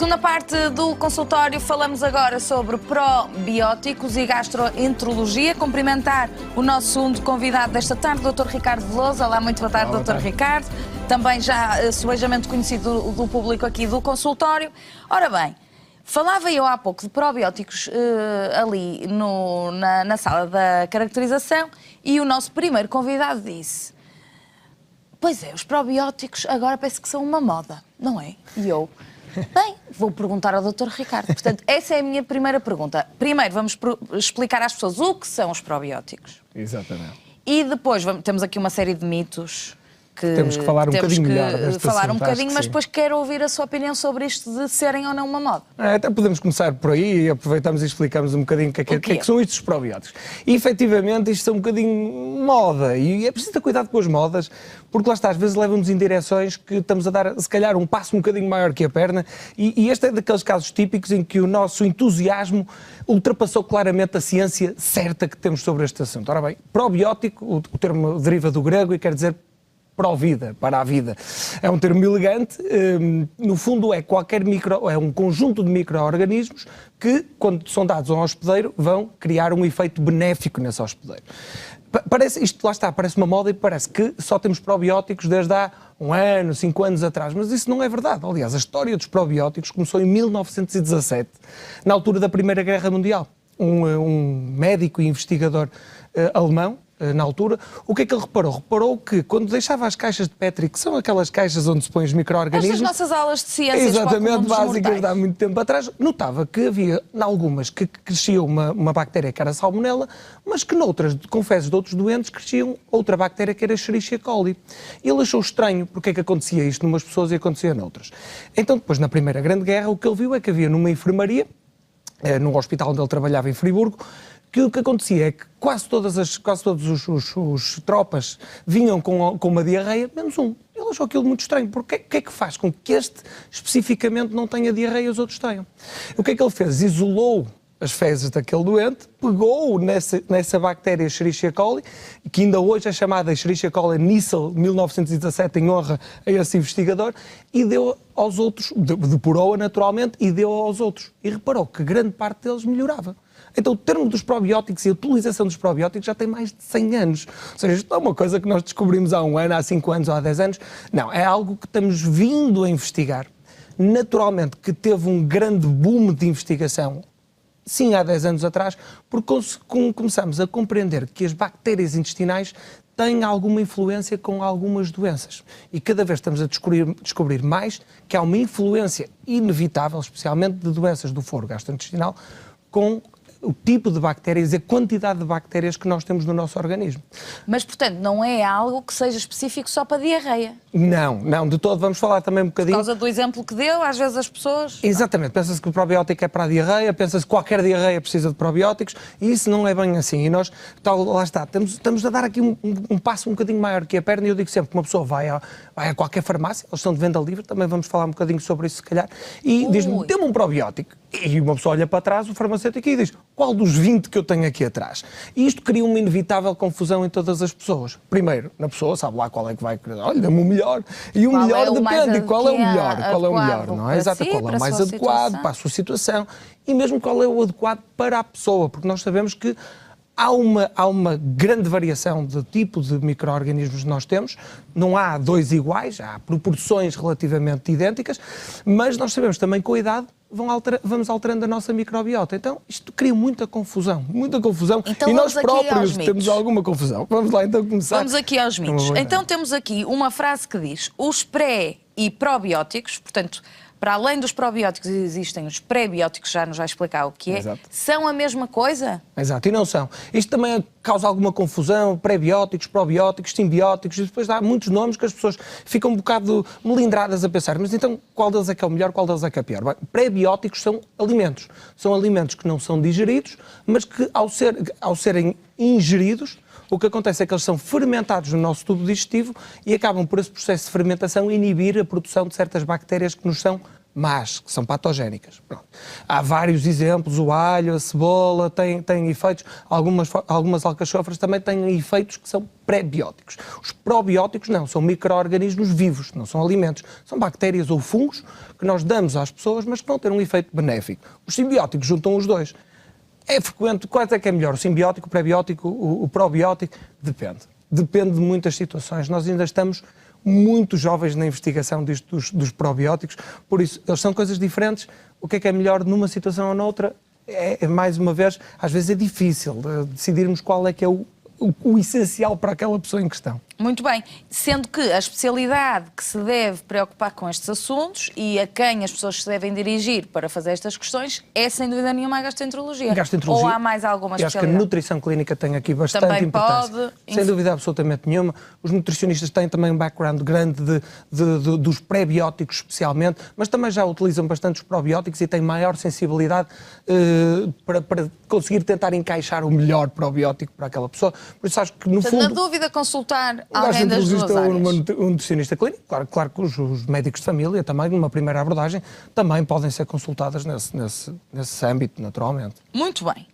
Segunda parte do consultório, falamos agora sobre probióticos e gastroenterologia. Cumprimentar o nosso segundo convidado desta tarde, o Dr. Ricardo Veloso. Olá, muito boa tarde, Dr. Ricardo. Também já subejamente conhecido do público aqui do consultório. Ora bem, falava eu há pouco de probióticos ali na sala da caracterização e o nosso primeiro convidado disse: pois é, os probióticos agora parece que são uma moda, não é? E eu... Bem, vou perguntar ao Dr. Ricardo. Portanto, essa é a minha primeira pergunta. Primeiro, vamos explicar às pessoas o que são os probióticos. Exatamente. E depois, temos aqui uma série de mitos que temos que falar um bocadinho melhor deste falar assunto, um bocadinho, mas sim. depois quero ouvir a sua opinião sobre isto de serem ou não uma moda. Até podemos começar por aí e aproveitamos e explicamos um bocadinho o que é que são estes probióticos. E, efetivamente, isto é um bocadinho moda e é preciso ter cuidado com as modas, porque lá está, às vezes levam-nos em direções que estamos a dar, se calhar, um passo um bocadinho maior que a perna e este é daqueles casos típicos em que o nosso entusiasmo ultrapassou claramente a ciência certa que temos sobre este assunto. Ora bem, probiótico, o termo deriva do grego e quer dizer pró-vida, para a vida. É um termo elegante, no fundo é um conjunto de micro-organismos que, quando são dados a um hospedeiro, vão criar um efeito benéfico nesse hospedeiro. Isto lá está, parece uma moda e parece que só temos probióticos desde há 1 ano, 5 anos atrás, mas isso não é verdade. Aliás, a história dos probióticos começou em 1917, na altura da Primeira Guerra Mundial. Um médico e investigador alemão, na altura, o que é que ele reparou? Reparou que quando deixava as caixas de Petri, que são aquelas caixas onde se põem os micro-organismos... Estas nossas aulas de ciências exatamente, básicas de há muito tempo atrás, notava que havia, em algumas, que crescia uma bactéria que era salmonela, mas que noutras, com fezes de outros doentes, cresciam outra bactéria que era Escherichia coli. E ele achou estranho porque é que acontecia isto numas pessoas e acontecia noutras. Então, depois, na Primeira Grande Guerra, o que ele viu é que havia numa enfermaria, num hospital onde ele trabalhava em Friburgo, que o que acontecia é que quase todos os tropas vinham com uma diarreia, menos um. Ele achou aquilo muito estranho, porque o que é que faz com que este, especificamente, não tenha diarreia e os outros tenham? O que é que ele fez? Isolou as fezes daquele doente, pegou nessa bactéria Escherichia coli, que ainda hoje é chamada Escherichia coli Nissel 1917, em honra a esse investigador, e deu aos outros, depurou-a naturalmente, e deu aos outros. E reparou que grande parte deles melhorava. Então o termo dos probióticos e a utilização dos probióticos já tem mais de 100 anos. Ou seja, isto não é uma coisa que nós descobrimos há 1 ano, há 5 anos ou há 10 anos. Não, é algo que estamos vindo a investigar. Naturalmente que teve um grande boom de investigação, sim, há 10 anos atrás, porque começamos a compreender que as bactérias intestinais têm alguma influência com algumas doenças. E cada vez estamos a descobrir mais que há uma influência inevitável, especialmente de doenças do foro gastrointestinal, com o tipo de bactérias e a quantidade de bactérias que nós temos no nosso organismo. Mas, portanto, não é algo que seja específico só para diarreia? Não, de todo. Vamos falar também um bocadinho... Por causa do exemplo que deu, às vezes as pessoas... Exatamente. Pensa-se que o probiótico é para a diarreia, pensa-se que qualquer diarreia precisa de probióticos, e isso não é bem assim. E nós, lá está, estamos a dar aqui um passo um bocadinho maior que a perna, e eu digo sempre que uma pessoa vai a qualquer farmácia, eles estão de venda livre, também vamos falar um bocadinho sobre isso se calhar, e diz-me, dê-me um probiótico. E uma pessoa olha para trás, o farmacêutico, e diz, qual dos 20 que eu tenho aqui atrás? E isto cria uma inevitável confusão em todas as pessoas. Primeiro, na pessoa sabe lá qual é que vai querer. Olha, dê-me o melhor. E o melhor depende. Qual é o melhor? Qual é o melhor, não é? Exato, qual é o mais adequado para a sua situação. E mesmo qual é o adequado para a pessoa. Porque nós sabemos que há uma grande variação de tipo de micro-organismos que nós temos, não há 2 iguais, há proporções relativamente idênticas, mas nós sabemos também que com a idade vamos alterando a nossa microbiota. Então isto cria muita confusão, então, e nós próprios temos alguma confusão. Vamos lá então começar. Vamos aqui aos mitos. Então temos aqui uma frase que diz: os pré e probióticos, portanto, para além dos probióticos existem os pré-bióticos, já nos vai explicar o que é. Exato. São a mesma coisa? Exato, e não são. Isto também causa alguma confusão, pré-bióticos, probióticos, simbióticos, e depois dá muitos nomes que as pessoas ficam um bocado melindradas a pensar, mas então qual deles é que é o melhor, qual deles é que é o pior? Bem, pré-bióticos são alimentos que não são digeridos, mas que ao serem ingeridos, o que acontece é que eles são fermentados no nosso tubo digestivo e acabam por esse processo de fermentação inibir a produção de certas bactérias que nos são más, que são patogénicas. Pronto. Há vários exemplos, o alho, a cebola têm efeitos, algumas alcachofras também têm efeitos que são pré-bióticos. Os probióticos não, são micro-organismos vivos, não são alimentos, são bactérias ou fungos que nós damos às pessoas, mas que vão ter um efeito benéfico. Os simbióticos juntam os dois. É frequente, qual é que é melhor, o simbiótico, o pré-biótico, o probiótico? Depende. Depende de muitas situações. Nós ainda estamos muito jovens na investigação dos probióticos, por isso, eles são coisas diferentes. O que é melhor numa situação ou noutra? Mais uma vez, às vezes é difícil decidirmos qual é que é o essencial para aquela pessoa em questão. Muito bem, sendo que a especialidade que se deve preocupar com estes assuntos e a quem as pessoas se devem dirigir para fazer estas questões é, sem dúvida nenhuma, a gastroenterologia. Ou há mais alguma especialidade? Acho que a nutrição clínica tem aqui bastante também importância. Pode... Sem dúvida absolutamente nenhuma. Os nutricionistas têm também um background grande dos pré-bióticos especialmente, mas também já utilizam bastante os probióticos e têm maior sensibilidade para conseguir tentar encaixar o melhor probiótico para aquela pessoa. Por isso acho que, no fundo... Na dúvida, consultar alguém das duas áreas. Um nutricionista clínico, claro que os médicos de família também, numa primeira abordagem, também podem ser consultadas nesse âmbito, naturalmente. Muito bem.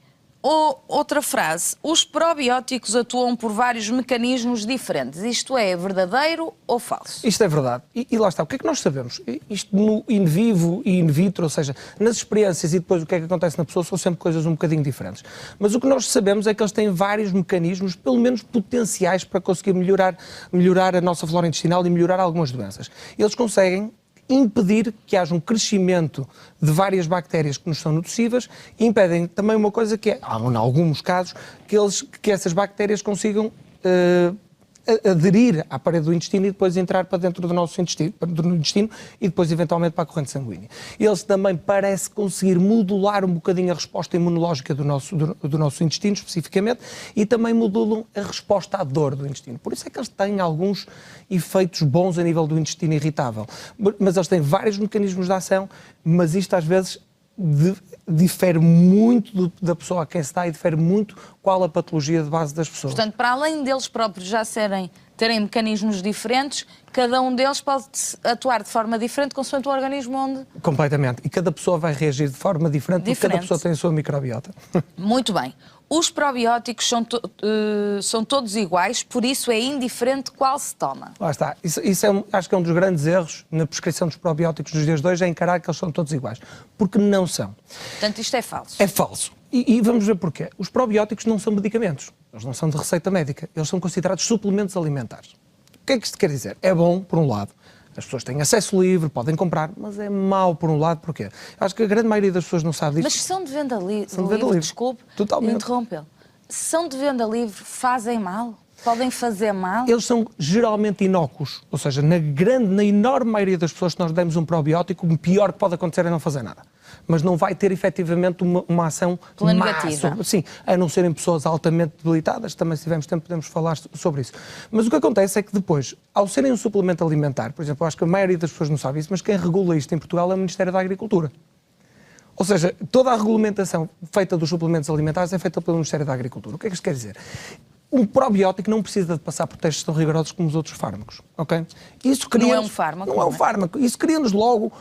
Outra frase. Os probióticos atuam por vários mecanismos diferentes. Isto é verdadeiro ou falso? Isto é verdade. E lá está. O que é que nós sabemos? Isto no in vivo e in vitro, ou seja, nas experiências e depois o que é que acontece na pessoa, são sempre coisas um bocadinho diferentes. Mas o que nós sabemos é que eles têm vários mecanismos, pelo menos potenciais, para conseguir melhorar a nossa flora intestinal e melhorar algumas doenças. Eles conseguem impedir que haja um crescimento de várias bactérias que nos são nocivas e impedem também uma coisa que é, em alguns casos, que essas bactérias consigam aderir à parede do intestino e depois entrar para dentro do nosso intestino e depois eventualmente para a corrente sanguínea. Eles também parecem conseguir modular um bocadinho a resposta imunológica do nosso intestino, especificamente, e também modulam a resposta à dor do intestino. Por isso é que eles têm alguns efeitos bons a nível do intestino irritável. Mas eles têm vários mecanismos de ação, mas isto às vezes difere muito da pessoa a quem se dá e difere muito qual a patologia de base das pessoas. Portanto, para além deles próprios já terem mecanismos diferentes, cada um deles pode atuar de forma diferente consoante o organismo onde... Completamente. E cada pessoa vai reagir de forma diferente. Porque cada pessoa tem a sua microbiota. Muito bem. Os probióticos são todos iguais, por isso é indiferente qual se toma. Lá está. Isso acho que é um dos grandes erros na prescrição dos probióticos nos dias de hoje, é encarar que eles são todos iguais. Porque não são. Portanto, isto é falso. É falso. E vamos ver porquê. Os probióticos não são medicamentos. Eles não são de receita médica. Eles são considerados suplementos alimentares. O que é que isto quer dizer? É bom, por um lado. As pessoas têm acesso livre, podem comprar, mas é mau por um lado, porquê? Acho que a grande maioria das pessoas não sabe disso. Mas são de venda livre, desculpe, interrompê-lo. São de venda livre, fazem mal? Podem fazer mal? Eles são geralmente inócuos, ou seja, na enorme maioria das pessoas que nós demos um probiótico, o pior que pode acontecer é não fazer nada. Mas não vai ter efetivamente uma ação negativa. Sim, a não serem pessoas altamente debilitadas, também se tivermos tempo podemos falar sobre isso. Mas o que acontece é que depois, ao serem um suplemento alimentar, por exemplo, eu acho que a maioria das pessoas não sabe isso, mas quem regula isto em Portugal é o Ministério da Agricultura. Ou seja, toda a regulamentação feita dos suplementos alimentares é feita pelo Ministério da Agricultura. O que é que isto quer dizer? Um probiótico não precisa de passar por testes tão rigorosos como os outros fármacos, ok? Isso não é um fármaco. Não é um fármaco. Isso cria-nos logo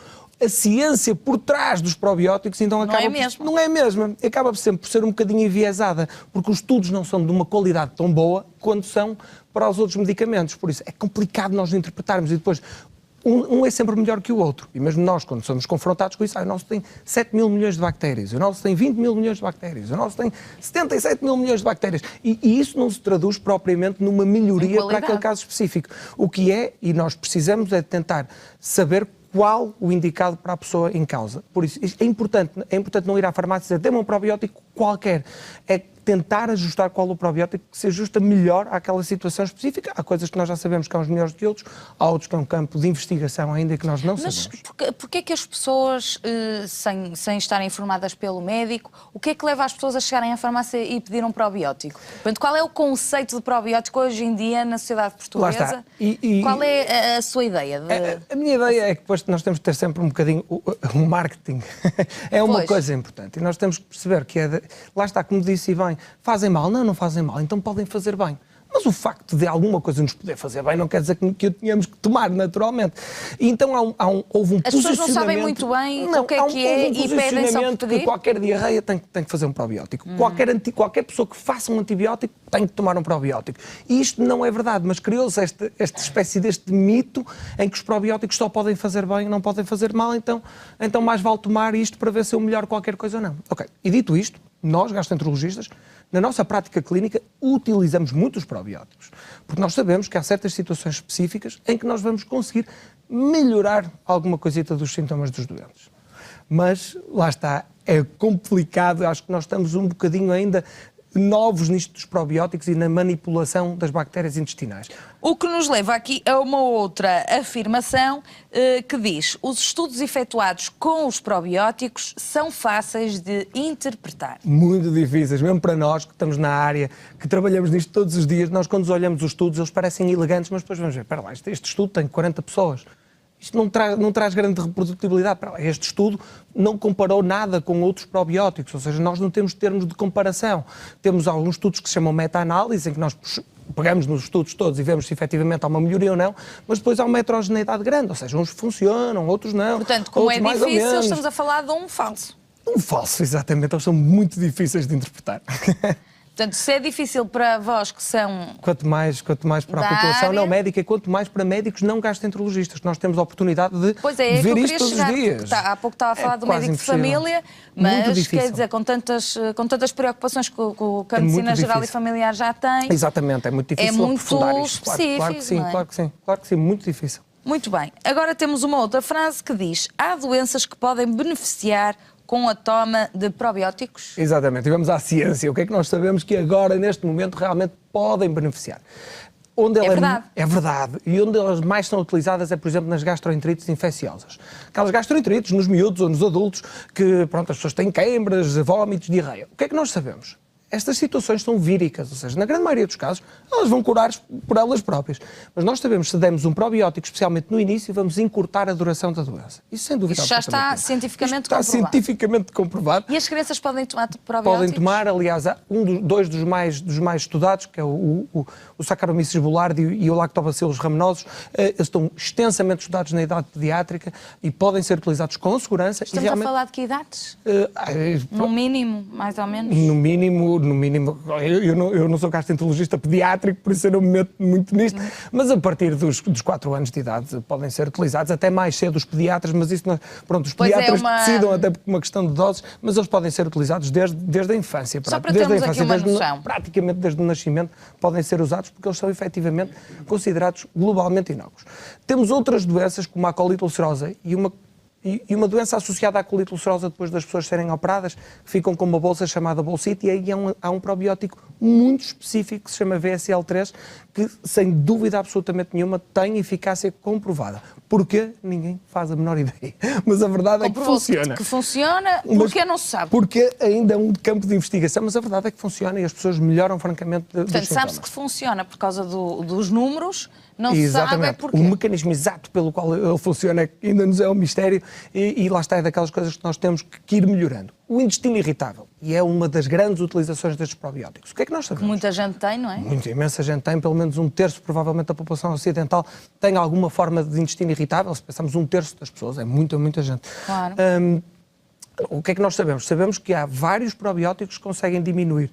a ciência por trás dos probióticos, então acaba não é mesmo. Acaba sempre por ser um bocadinho enviesada, porque os estudos não são de uma qualidade tão boa quanto são para os outros medicamentos. Por isso é complicado nós interpretarmos e depois um é sempre melhor que o outro. E mesmo nós, quando somos confrontados com isso, o nosso tem 7 mil milhões de bactérias, o nosso tem 20 mil milhões de bactérias, o nosso tem 77 mil milhões de bactérias. E isso não se traduz propriamente numa melhoria para aquele caso específico. O que é, e nós precisamos, é tentar saber qual o indicado para a pessoa em causa. Por isso, é importante não ir à farmácia e dizer, dê-me um probiótico qualquer. É tentar ajustar qual o probiótico que se ajusta melhor àquela situação específica. Há coisas que nós já sabemos que há uns melhores que outros, há outros que é um campo de investigação ainda que nós não sabemos. Mas porquê é que as pessoas, sem estarem informadas pelo médico, o que é que leva as pessoas a chegarem à farmácia e pedir um probiótico? Portanto, qual é o conceito de probiótico hoje em dia na sociedade portuguesa? Qual é a sua ideia? A minha ideia é que depois nós temos que ter sempre um bocadinho o marketing. É uma coisa importante. E nós temos que perceber que lá está, como disse bem, fazem mal? Não fazem mal, então podem fazer bem. Mas o facto de alguma coisa nos poder fazer bem não quer dizer que o tenhamos que tomar naturalmente. E então houve um posicionamento... As pessoas não sabem muito bem o que é e pedem só por pedir? Que qualquer diarreia tem que fazer um probiótico. Qualquer pessoa que faça um antibiótico tem que tomar um probiótico. E isto não é verdade, mas criou-se esta espécie deste mito em que os probióticos só podem fazer bem e não podem fazer mal, então mais vale tomar isto para ver se eu melhoro qualquer coisa ou não. Ok, e dito isto, nós, gastroenterologistas, na nossa prática clínica, utilizamos muito os probióticos, porque nós sabemos que há certas situações específicas em que nós vamos conseguir melhorar alguma coisita dos sintomas dos doentes. Mas, lá está, é complicado, acho que nós estamos um bocadinho ainda novos nisto dos probióticos e na manipulação das bactérias intestinais. O que nos leva aqui a uma outra afirmação que diz: os estudos efetuados com os probióticos são fáceis de interpretar. Muito difíceis, mesmo para nós que estamos na área, que trabalhamos nisto todos os dias. Nós, quando olhamos os estudos, eles parecem elegantes, mas depois vamos ver, espera lá, este estudo tem 40 pessoas. Isto não traz grande reprodutibilidade. Este estudo não comparou nada com outros probióticos, ou seja, nós não temos termos de comparação. Temos alguns estudos que se chamam meta-análise, em que nós pegamos nos estudos todos e vemos se efetivamente há uma melhoria ou não, mas depois há uma heterogeneidade grande, ou seja, uns funcionam, outros não. Portanto, como é mais ou difícil, menos. estamos a falar de um falso. Um falso, exatamente. Eles são muito difíceis de interpretar. Portanto, se é difícil para vós que são... Quanto mais para a população não médica, e quanto mais para médicos não gastroenterologistas, que nós temos a oportunidade de ver isto todos os dias. Há pouco estava a falar do médico de família, mas quer dizer, com tantas preocupações que a medicina geral e familiar já tem... Exatamente, é muito difícil aprofundar isto. Específico, claro que sim, não é? claro que sim, muito difícil. Muito bem. Agora temos uma outra frase que diz: há doenças que podem beneficiar com a toma de probióticos? Exatamente, e vamos à ciência. O que é que nós sabemos que agora, neste momento, realmente podem beneficiar? É verdade. E onde elas mais são utilizadas é, por exemplo, nas gastroenterites infecciosas. Aquelas gastroenterites nos miúdos ou nos adultos que, pronto, as pessoas têm queimbras, vómitos, diarreia. O que é que nós sabemos? Estas situações são víricas, ou seja, na grande maioria dos casos, elas vão curar por elas próprias. Mas nós sabemos que se demos um probiótico, especialmente no início, vamos encurtar a duração da doença. Isso sem dúvida. Isso já está cientificamente comprovado. Está cientificamente comprovado. E as crianças podem tomar probióticos? Podem tomar, aliás, há dois dos mais estudados, que é o Saccharomyces boulardii e o Lactobacillus rhamnosus, eles estão extensamente estudados na idade pediátrica e podem ser utilizados com segurança. Estamos a falar de que idades? No mínimo, mais ou menos? No mínimo, eu não sou gastroenterologista pediátrico, por isso eu não me meto muito nisto, mas a partir dos 4 anos de idade podem ser utilizados, até mais cedo os pediatras, mas isso não, pronto, os pediatras decidam até por uma questão de doses, mas eles podem ser utilizados desde a infância. Só para termos aqui uma noção. Praticamente desde o nascimento podem ser usados porque eles são efetivamente considerados globalmente inócuos. Temos outras doenças como a colite ulcerosa e uma doença associada à colite ulcerosa depois das pessoas serem operadas, que ficam com uma bolsa chamada bolsite, e aí há um probiótico muito específico que se chama VSL3, que sem dúvida absolutamente nenhuma tem eficácia comprovada. Porquê? Ninguém faz a menor ideia. Mas a verdade é que funciona. Que funciona, porque não se sabe. Porque ainda é um campo de investigação, mas a verdade é que funciona e as pessoas melhoram francamente dos sintomas. Portanto, sabe-se que funciona por causa dos números, não se sabe é porquê. O mecanismo exato pelo qual ele funciona ainda nos é um mistério e lá está, é daquelas coisas que nós temos que ir melhorando. O intestino irritável, e é uma das grandes utilizações destes probióticos. O que é que nós sabemos? Que muita gente tem, não é? Imensa gente tem, pelo menos um terço, provavelmente, da população ocidental tem alguma forma de intestino irritável. Se pensamos um terço das pessoas, é muita gente. Claro. O que é que nós sabemos? Sabemos que há vários probióticos que conseguem diminuir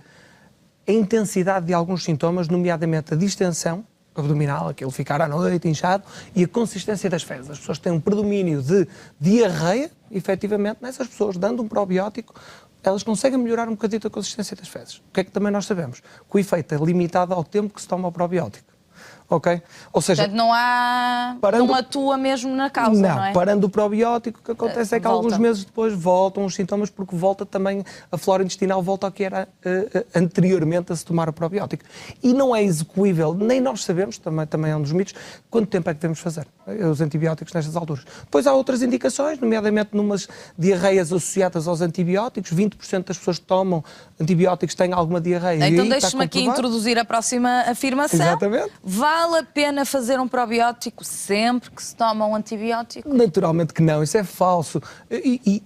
a intensidade de alguns sintomas, nomeadamente a distensão abdominal, aquele ficar à noite inchado, e a consistência das fezes. As pessoas têm um predomínio de diarreia, efetivamente, nessas pessoas, dando um probiótico, elas conseguem melhorar um bocadinho a consistência das fezes. O que é que também nós sabemos? Que o efeito é limitado ao tempo que se toma o probiótico. Ok? Ou seja, portanto, não atua mesmo na causa, não é? Parando o probiótico, o que acontece é que alguns meses depois voltam os sintomas, porque volta também a flora intestinal, volta ao que era anteriormente a se tomar o probiótico. E não é execuível, nem nós sabemos, também é um dos mitos, quanto tempo é que devemos fazer os antibióticos nestas alturas. Depois há outras indicações, nomeadamente numas diarreias associadas aos antibióticos, 20% das pessoas que tomam antibióticos têm alguma diarreia. Então deixe-me aqui introduzir a próxima afirmação. Exatamente. Vale a pena fazer um probiótico sempre que se toma um antibiótico? Naturalmente que não, isso é falso.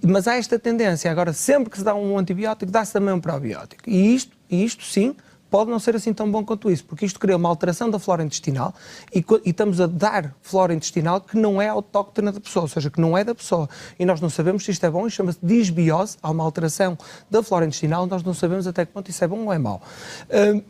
Mas há esta tendência. Agora, sempre que se dá um antibiótico, dá-se também um probiótico. E isto sim, pode não ser assim tão bom quanto isso, porque isto cria uma alteração da flora intestinal e estamos a dar flora intestinal que não é autóctona da pessoa, ou seja, que não é da pessoa. E nós não sabemos se isto é bom, e chama-se disbiose, há uma alteração da flora intestinal, nós não sabemos até que ponto isso é bom ou é mau.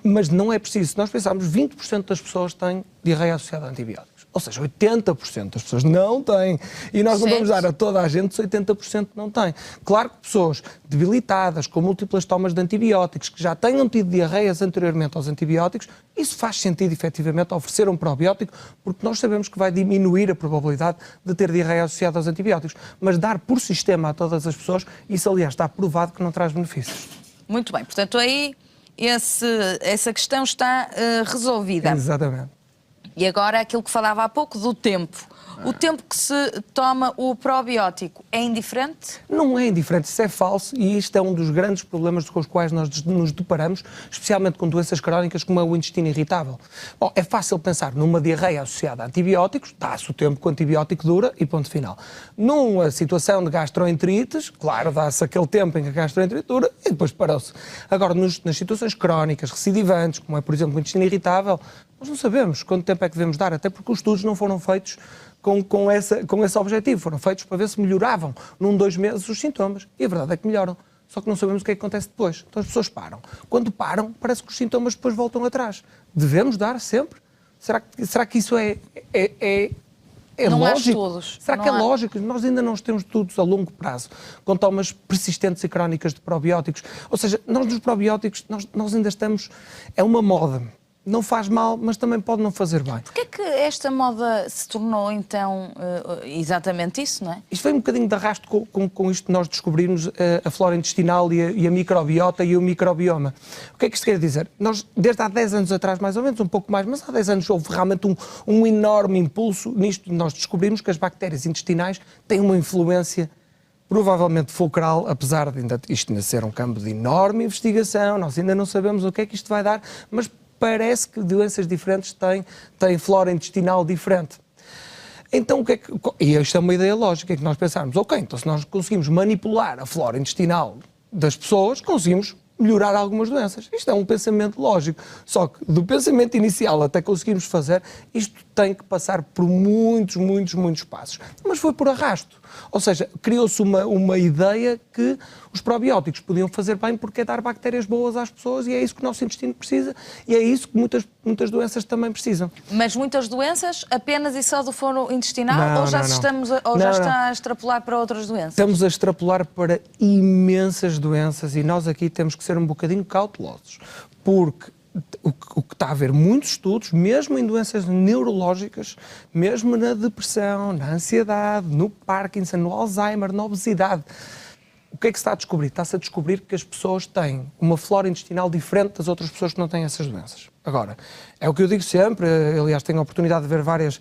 Mas não é preciso. Se nós pensarmos, 20% das pessoas têm diarreia associada a antibióticos. Ou seja, 80% das pessoas não têm. E nós não vamos dar a toda a gente se 80% não têm. Claro que pessoas debilitadas, com múltiplas tomas de antibióticos, que já tenham tido diarreias anteriormente aos antibióticos, isso faz sentido, efetivamente, oferecer um probiótico, porque nós sabemos que vai diminuir a probabilidade de ter diarreia associada aos antibióticos. Mas dar por sistema a todas as pessoas, isso, aliás, está provado que não traz benefícios. Muito bem. Portanto, aí essa questão está resolvida. Exatamente. E agora aquilo que falava há pouco do tempo. O tempo que se toma o probiótico é indiferente? Não é indiferente, isso é falso e isto é um dos grandes problemas com os quais nós nos deparamos, especialmente com doenças crónicas como é o intestino irritável. Bom, é fácil pensar numa diarreia associada a antibióticos, dá-se o tempo que o antibiótico dura e ponto final. Numa situação de gastroenterites, claro, dá-se aquele tempo em que a gastroenterite dura e depois parou-se. Agora, nas situações crónicas, recidivantes, como é, por exemplo, o intestino irritável, nós não sabemos quanto tempo é que devemos dar, até porque os estudos não foram feitos com esse objetivo. Foram feitos para ver se melhoravam num 2 meses os sintomas. E a verdade é que melhoram. Só que não sabemos o que é que acontece depois. Então as pessoas param. Quando param, parece que os sintomas depois voltam atrás. Devemos dar sempre? Será que isso é não lógico? há estudos. Será que é lógico? Nós ainda não temos estudos a longo prazo com tomas persistentes e crónicas de probióticos. Ou seja, nós nos probióticos, nós ainda estamos... É uma moda. Não faz mal, mas também pode não fazer bem. Porquê é que esta moda se tornou, então, exatamente isso, não é? Isto foi um bocadinho de arrasto com isto que nós descobrimos a flora intestinal e a microbiota e o microbioma. O que é que isto quer dizer? Nós, desde há 10 anos atrás, mais ou menos, um pouco mais, mas há 10 anos houve realmente um enorme impulso. Nisto nós descobrimos que as bactérias intestinais têm uma influência provavelmente fulcral, apesar de isto ainda ser um campo de enorme investigação, nós ainda não sabemos o que é que isto vai dar, mas parece que doenças diferentes têm flora intestinal diferente. Então, e isto é uma ideia lógica, é que nós pensarmos, ok, então se nós conseguimos manipular a flora intestinal das pessoas, conseguimos melhorar algumas doenças. Isto é um pensamento lógico. Só que do pensamento inicial até conseguirmos fazer, isto tem que passar por muitos passos. Mas foi por arrasto. Ou seja, criou-se uma ideia que os probióticos podiam fazer bem porque é dar bactérias boas às pessoas e é isso que o nosso intestino precisa e é isso que muitas doenças também precisam. Mas muitas doenças apenas e só do foro intestinal já está a extrapolar para outras doenças? Estamos a extrapolar para imensas doenças e nós aqui temos que ser um bocadinho cautelosos, porque o que está a haver muitos estudos, mesmo em doenças neurológicas, mesmo na depressão, na ansiedade, no Parkinson, no Alzheimer, na obesidade. O que é que se está a descobrir? Está-se a descobrir que as pessoas têm uma flora intestinal diferente das outras pessoas que não têm essas doenças. Agora, é o que eu digo sempre, aliás tenho a oportunidade de ver várias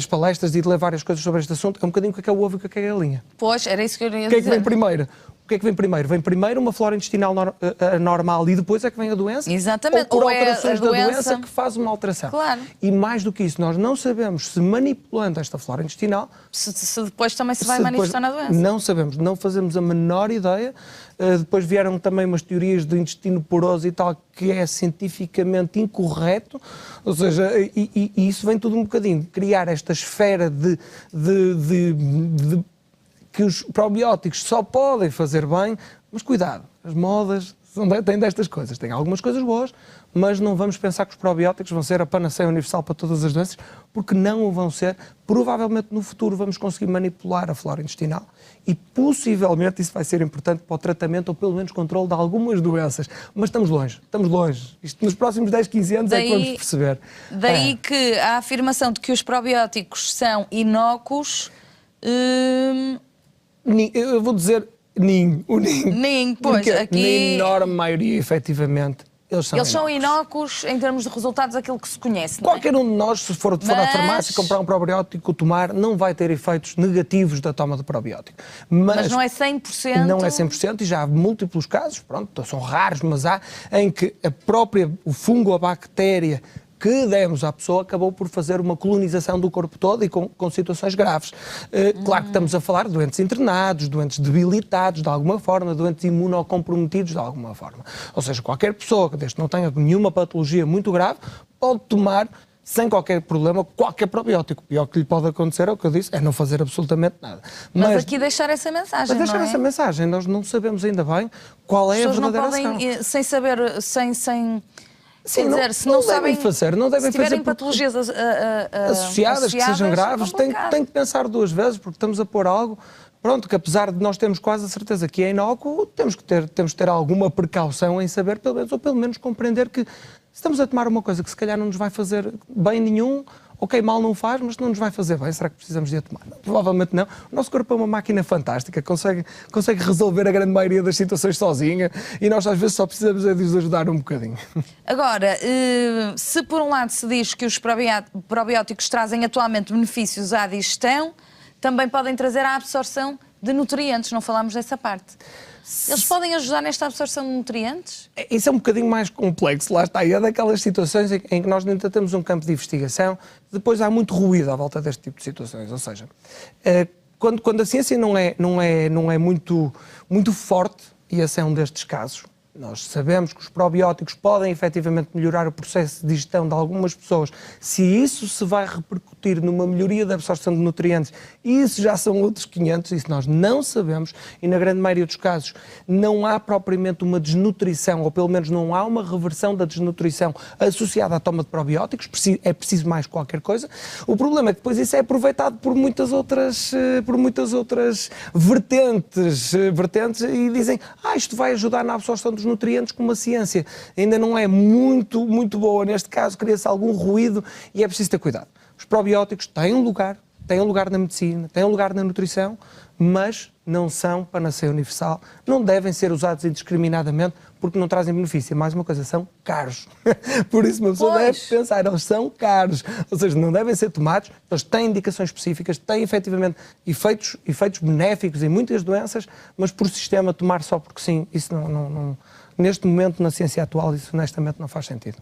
palestras e de ler várias coisas sobre este assunto, é um bocadinho o que é o ovo e o que é a galinha. Pois, era isso que eu ia dizer. O que é que vem primeiro? O que é que vem primeiro? Vem primeiro uma flora intestinal normal e depois é que vem a doença? Exatamente. Ou por alterações da doença que faz uma alteração? Claro. E mais do que isso, nós não sabemos se manipulando esta flora intestinal... Se depois também se vai manifestar na doença. Não sabemos, não fazemos a menor ideia. Depois vieram também umas teorias do intestino poroso e tal, que é cientificamente incorreto. Ou seja, e isso vem tudo um bocadinho de criar esta esfera de que os probióticos só podem fazer bem, mas cuidado, as modas têm destas coisas, têm algumas coisas boas, mas não vamos pensar que os probióticos vão ser a panaceia universal para todas as doenças, porque não o vão ser. Provavelmente no futuro vamos conseguir manipular a flora intestinal e possivelmente isso vai ser importante para o tratamento ou pelo menos controle de algumas doenças, mas estamos longe. Isto nos próximos 10, 15 anos é que vamos perceber. Daí que a afirmação de que os probióticos são inócuos... Eu vou dizer pois, porque aqui... na enorme maioria, efetivamente, eles são inócuos em termos de resultados daquilo que se conhece, não é? Qualquer um de nós, se for à farmácia comprar um probiótico, tomar, não vai ter efeitos negativos da toma de probiótico. Mas não é 100%? Não é 100% e já há múltiplos casos, pronto, são raros, mas há, em que o fungo, a bactéria que demos à pessoa acabou por fazer uma colonização do corpo todo e com situações graves. Claro que estamos a falar de doentes internados, doentes debilitados de alguma forma, doentes imunocomprometidos de alguma forma. Ou seja, qualquer pessoa que desde não tenha nenhuma patologia muito grave pode tomar sem qualquer problema, qualquer probiótico. O pior que lhe pode acontecer, é o que eu disse, é não fazer absolutamente nada. Mas aqui deixar essa mensagem, deixar essa mensagem, nós não sabemos ainda bem qual é a verdadeira ação. Não podem, sem saber, sem Sim, dizer, se não sabem fazer, não devem se tiverem fazer patologias associadas que sejam graves, tem que pensar duas vezes, porque estamos a pôr algo, pronto, que apesar de nós termos quase a certeza que é inócuo, temos que ter alguma precaução em saber, pelo menos compreender que se estamos a tomar uma coisa que se calhar não nos vai fazer bem nenhum, ok, mal não faz, mas não nos vai fazer bem, será que precisamos de a tomar? Não, provavelmente não. O nosso corpo é uma máquina fantástica, consegue resolver a grande maioria das situações sozinha e nós às vezes só precisamos de os ajudar um bocadinho. Agora, se por um lado se diz que os probióticos trazem atualmente benefícios à digestão, também podem trazer a absorção de nutrientes, não falámos dessa parte. Eles podem ajudar nesta absorção de nutrientes? Isso é um bocadinho mais complexo, lá está. E é daquelas situações em que nós ainda temos um campo de investigação, depois há muito ruído à volta deste tipo de situações. Ou seja, quando a ciência não é muito forte, e esse é um destes casos, nós sabemos que os probióticos podem efetivamente melhorar o processo de digestão de algumas pessoas. Se isso se vai repercutir numa melhoria da absorção de nutrientes, isso já são outros 500, isso nós não sabemos e na grande maioria dos casos não há propriamente uma desnutrição, ou pelo menos não há uma reversão da desnutrição associada à toma de probióticos, é preciso mais qualquer coisa. O problema é que depois isso é aproveitado por muitas outras vertentes e dizem, isto vai ajudar na absorção dos nutrientes, como a ciência ainda não é muito boa. Neste caso, cria-se algum ruído e é preciso ter cuidado. Os probióticos têm um lugar na medicina, têm um lugar na nutrição, mas não são panaceia universal, não devem ser usados indiscriminadamente porque não trazem benefício. Mais uma coisa, são caros. Por isso uma pessoa deve pensar, eles são caros, ou seja, não devem ser tomados, eles têm indicações específicas, têm efetivamente efeitos benéficos em muitas doenças, mas por sistema tomar só porque sim, isso não neste momento na ciência atual, isso honestamente não faz sentido.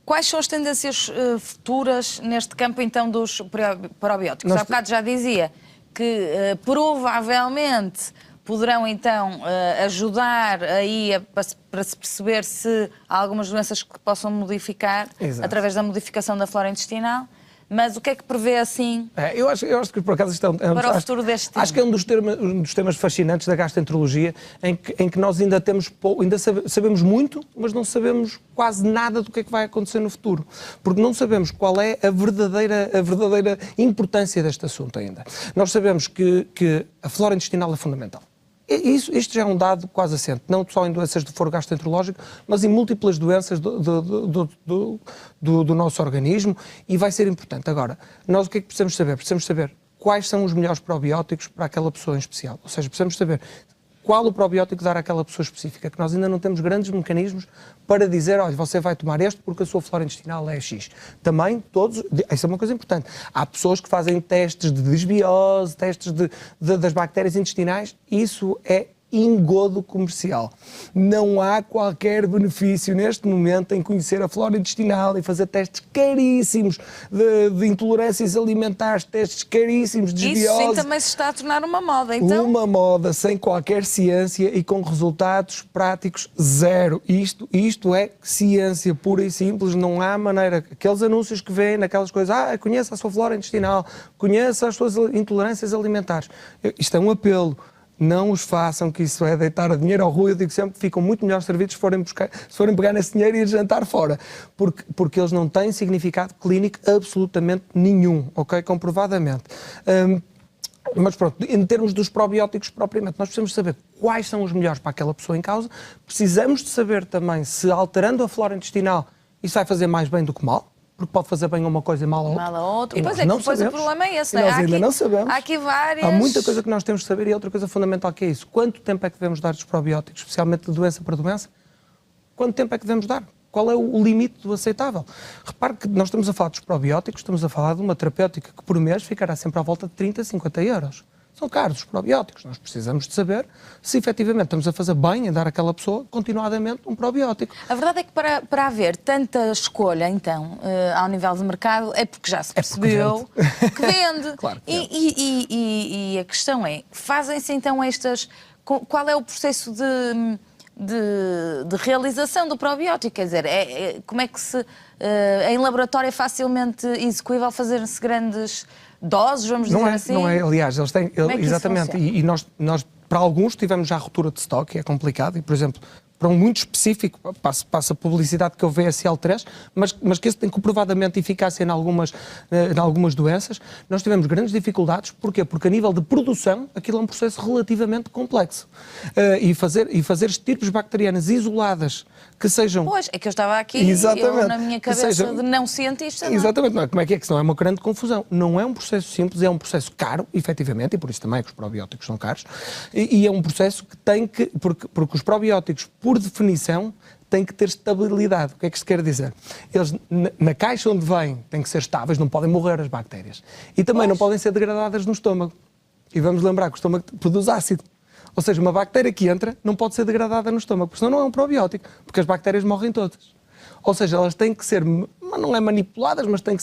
Quais são as tendências futuras neste campo, então, dos probióticos? Há bocado já dizia que provavelmente poderão, então, ajudar aí para se perceber se há algumas doenças que possam modificar. Exato. Através da modificação da flora intestinal. Mas o que é que prevê assim? Eu acho que por acaso isto para o futuro deste tema. Acho que é um dos temas fascinantes da gastroenterologia, em que nós ainda sabemos muito, mas não sabemos quase nada do que é que vai acontecer no futuro, porque não sabemos qual é a verdadeira importância deste assunto ainda. Nós sabemos que a flora intestinal é fundamental. Isto já é um dado quase assente, não só em doenças do foro gastroenterológico, mas em múltiplas doenças do nosso organismo e vai ser importante. Agora, nós o que é que precisamos saber? Precisamos saber quais são os melhores probióticos para aquela pessoa em especial. Ou seja, precisamos saber qual o probiótico dar àquela pessoa específica, que nós ainda não temos grandes mecanismos para dizer, olha, você vai tomar este porque a sua flora intestinal é X. Também isso é uma coisa importante. Há pessoas que fazem testes de desbiose, testes das bactérias intestinais, isso é engodo comercial. Não há qualquer benefício neste momento em conhecer a flora intestinal e fazer testes caríssimos de intolerâncias alimentares, testes caríssimos de desbiose. Isso sim também se está a tornar uma moda, então? Uma moda sem qualquer ciência e com resultados práticos zero. Isto é ciência pura e simples, não há maneira. Aqueles anúncios que vêm naquelas coisas, conheça a sua flora intestinal, conheça as suas intolerâncias alimentares. Isto é um apelo. Não os façam, que isso é deitar dinheiro ao rua. Eu digo sempre que ficam muito melhor servidos se forem pegar nesse dinheiro e ir jantar fora. Porque eles não têm significado clínico absolutamente nenhum, ok? Comprovadamente. Mas pronto, em termos dos probióticos propriamente, nós precisamos saber quais são os melhores para aquela pessoa em causa. Precisamos de saber também se alterando a flora intestinal isso vai fazer mais bem do que mal. Porque pode fazer bem a uma coisa e mal a outra. Mal a outra. E pois é, depois o problema é esse. Nós ainda não sabemos. Há aqui várias... Há muita coisa que nós temos de saber e outra coisa fundamental que é isso. Quanto tempo é que devemos dar dos probióticos, especialmente de doença para doença? Quanto tempo é que devemos dar? Qual é o limite do aceitável? Repare que nós estamos a falar dos probióticos, estamos a falar de uma terapêutica que por mês ficará sempre à volta de 30, 50 euros. São caros os probióticos. Nós precisamos de saber se efetivamente estamos a fazer bem em dar àquela pessoa continuadamente um probiótico. A verdade é que para haver tanta escolha, então, ao nível de mercado, é porque já se percebeu que vende. Claro que e a questão é, fazem-se então estas... Qual é o processo de realização do probiótico? Quer dizer, como é que se... em laboratório é facilmente execuível fazer-se grandes doses, vamos dizer assim? Não é, aliás, eles têm... Como é que exatamente, e nós, para alguns, tivemos já ruptura de estoque, é complicado, e, por exemplo, para um muito específico, passa a publicidade que é o VSL3, mas que esse tem comprovadamente eficácia em algumas doenças, nós tivemos grandes dificuldades. Porquê? Porque a nível de produção, aquilo é um processo relativamente complexo. E fazer estirpes bacterianas isoladas que sejam... Pois, é que eu estava aqui na minha cabeça de não cientista. Não? Exatamente, não é? Como é que isso não é uma grande confusão? Não é um processo simples, é um processo caro, efetivamente, e por isso também é que os probióticos são caros, e é um processo que tem que... Porque os probióticos, por definição, têm que ter estabilidade. O que é que isto quer dizer? Eles, na caixa onde vêm, têm que ser estáveis, não podem morrer as bactérias. E também não podem ser degradadas no estômago. E vamos lembrar que o estômago produz ácido. Ou seja, uma bactéria que entra não pode ser degradada no estômago, porque senão não é um probiótico, porque as bactérias morrem todas. Ou seja, elas têm que ser, não é manipuladas, mas têm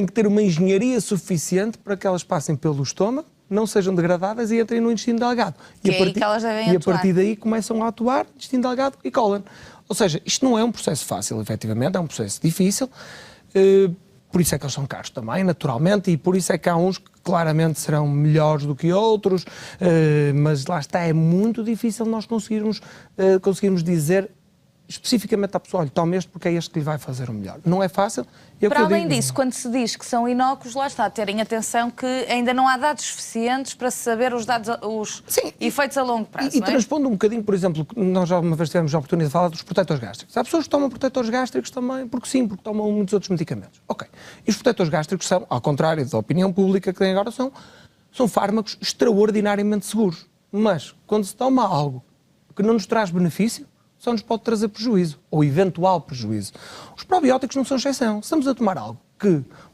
que ter uma engenharia suficiente para que elas passem pelo estômago, não sejam degradadas e entrem no intestino delgado. E a partir daí começam a atuar no intestino delgado e cólon. Ou seja, isto não é um processo fácil, efetivamente, é um processo difícil. Por isso é que eles são caros também, naturalmente, e por isso é que há uns que claramente serão melhores do que outros, mas lá está, é muito difícil nós conseguirmos dizer especificamente à pessoa, olha, tome este porque é este que lhe vai fazer o melhor. Não é fácil. Para além disso, quando se diz que são inócuos, lá está, terem atenção que ainda não há dados suficientes para se saber os efeitos a longo prazo. E transpondo um bocadinho, por exemplo, nós já uma vez tivemos a oportunidade de falar dos protetores gástricos. Há pessoas que tomam protetores gástricos também, porque sim, porque tomam muitos outros medicamentos. Ok. E os protetores gástricos são, ao contrário da opinião pública que tem agora, são fármacos extraordinariamente seguros. Mas, quando se toma algo que não nos traz benefício, só nos pode trazer prejuízo, ou eventual prejuízo. Os probióticos não são exceção. Se estamos a tomar algo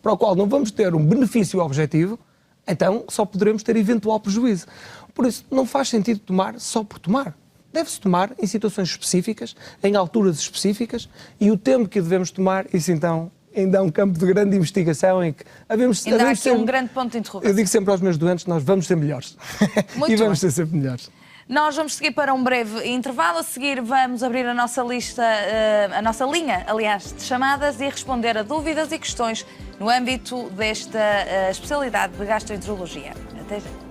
para o qual não vamos ter um benefício objetivo, então só poderemos ter eventual prejuízo. Por isso, não faz sentido tomar só por tomar. Deve-se tomar em situações específicas, em alturas específicas, e o tempo que devemos tomar, isso então ainda é um campo de grande investigação em que ainda há aqui um grande ponto de interrogação. Eu digo sempre aos meus doentes, nós vamos ser melhores. E vamos ser sempre melhores. Nós vamos seguir para um breve intervalo. A seguir vamos abrir a nossa lista, a nossa linha, aliás, de chamadas e responder a dúvidas e questões no âmbito desta especialidade de gastroenterologia. Até já.